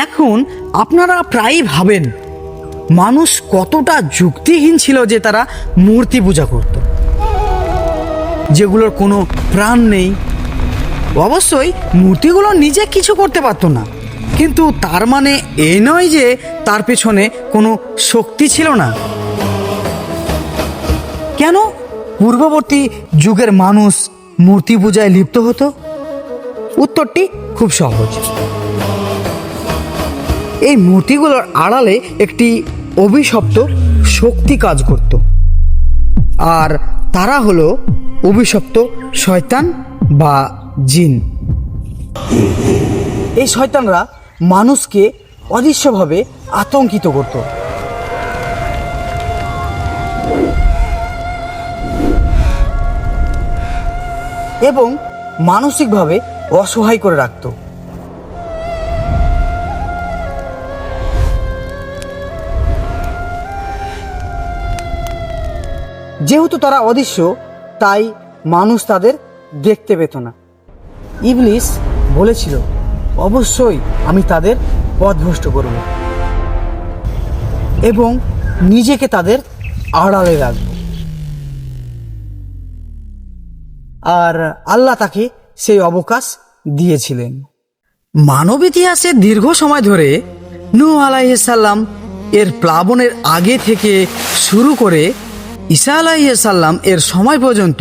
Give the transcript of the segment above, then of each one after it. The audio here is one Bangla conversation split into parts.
এখন আপনারা প্রায়ই ভাবেন মানুষ কতটা যুক্তিহীন ছিল যে তারা মূর্তি পূজা করত, যেগুলোর কোনো প্রাণ নেই। অবশ্যই মূর্তিগুলো নিজে কিছু করতে পারতো না, কিন্তু তার মানে এই নয় যে তার পেছনে কোনো শক্তি ছিল না। কেন পূর্ববর্তী যুগের মানুষ মূর্তি পূজায় লিপ্ত হতো? উত্তরটি খুব সহজ। এই মূর্তিগুলোর আড়ালে একটি অভিশপ্ত শক্তি কাজ করত, আর তারা হলো অভিশপ্ত শয়তান বা জিন। এই শয়তানরা মানুষকে অদৃশ্যভাবে আতঙ্কিত করত। এবং মানসিকভাবে অসহায় করে রাখত। যেহেতু তারা অদৃশ্য, তাই মানুষ তাদের দেখতে পেত না। ইবলিস বলেছিল, অবশ্যই আমি তাদের পথভ্রষ্ট করব এবং নিজেকে তাদের আড়ালে রাখব। আর আল্লাহ তাকে সেই অবকাশ দিয়েছিলেন। মানব ইতিহাসে দীর্ঘ সময় ধরে নূহ আলাইহিস সালাম এর প্লাবনের আগে থেকে শুরু করে ঈসা আলাইহিস সালাম এর সময় পর্যন্ত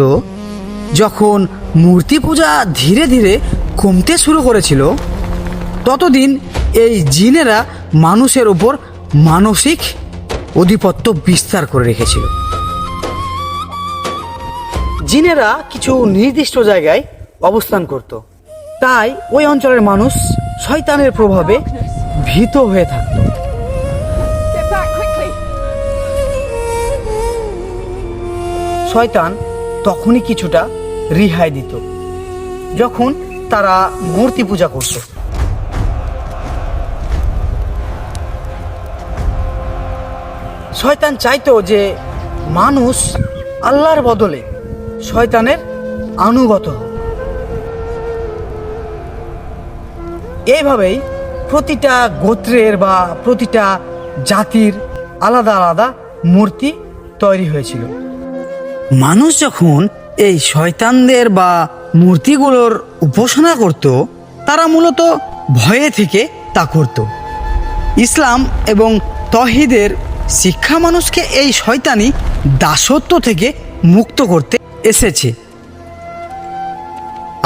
যখন মূর্তি পূজা ধীরে ধীরে কমতে শুরু করেছিল, ততদিন এই জিনেরা মানুষের উপর মানসিক আধিপত্য বিস্তার করে রেখেছিল। জিনেরা কিছু নির্দিষ্ট জায়গায় অবস্থান করত, তাই ওই অঞ্চলের মানুষ শয়তানের প্রভাবে ভীত হয়ে থাকত। শয়তান তখনই কিছুটা রিহাই দিত যখন তারা মূর্তি পূজা করত। শয়তান চাইতো যে মানুষ আল্লাহর বদলে শয়তানের আনুগত হোক। এইভাবেই প্রতিটা গোত্রের বা প্রতিটা জাতির আলাদা আলাদা মূর্তি তৈরি হয়েছিল। মানুষ যখন এই শয়তানদের বা মূর্তিগুলোর উপাসনা করত, তারা মূলত ভয়ে থেকে তা করত। ইসলাম এবং তৌহিদের শিক্ষা মানুষকে এই শয়তানি দাসত্ব থেকে মুক্ত করতে এসেছে।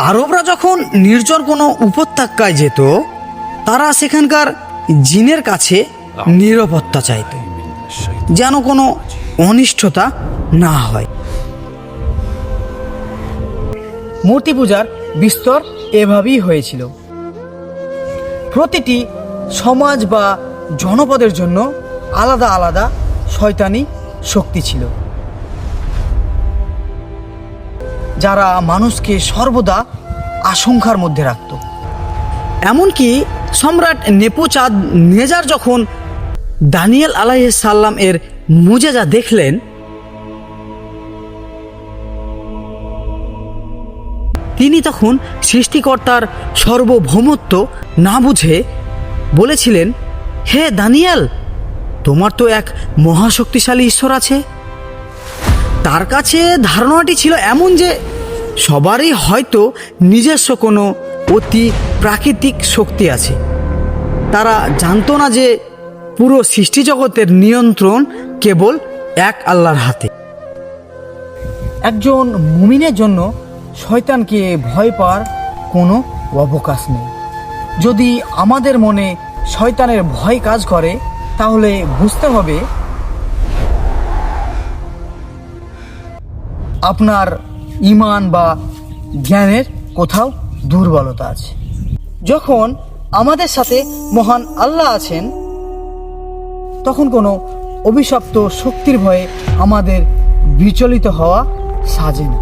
আরবরা যখন নির্জন কোনো উপত্যকায় যেত, তারা সেখানকার জিনের কাছে নিরাপত্তা চাইত, যেন কোনো অনিষ্টতা না হয়। মূর্তি পূজার বিস্তর এভাবেই হয়েছিল। প্রতিটি সমাজ বা জনপদের জন্য আলাদা আলাদা শয়তানি শক্তি ছিল, যারা মানুষকে সর্বদা আশঙ্কার মধ্যে রাখত। এমনকি সম্রাট নেপোচাঁদ নেজার যখন দানিয়েল আলাইহিস সালাম এর মুজেজা দেখলেন, তিনি তখন সৃষ্টিকর্তার সার্বভৌমত্ব না বুঝে বলেছিলেন, হে দানিয়েল, তোমার তো এক মহাশক্তিশালী ঈশ্বর আছে। তার কাছে ধারণাটি ছিল এমন যে সবারই হয়তো নিজস্ব কোনো অতি প্রাকৃতিক শক্তি আছে। তারা জানতো না যে পুরো সৃষ্টিজগতের নিয়ন্ত্রণ কেবল এক আল্লাহর হাতে। একজন মুমিনের জন্য শয়তানকে ভয় পাওয়ার কোনো অবকাশ নেই। যদি আমাদের মনে শয়তানের ভয় কাজ করে, তাহলে বুঝতে হবে আপনার ঈমান বা জ্ঞানের কোথাও দুর্বলতা আছে। যখন আমাদের সাথে মহান আল্লাহ আছেন, তখন কোনো অভিশপ্ত শক্তির ভয়ে আমাদের বিচলিত হওয়া সাজে না।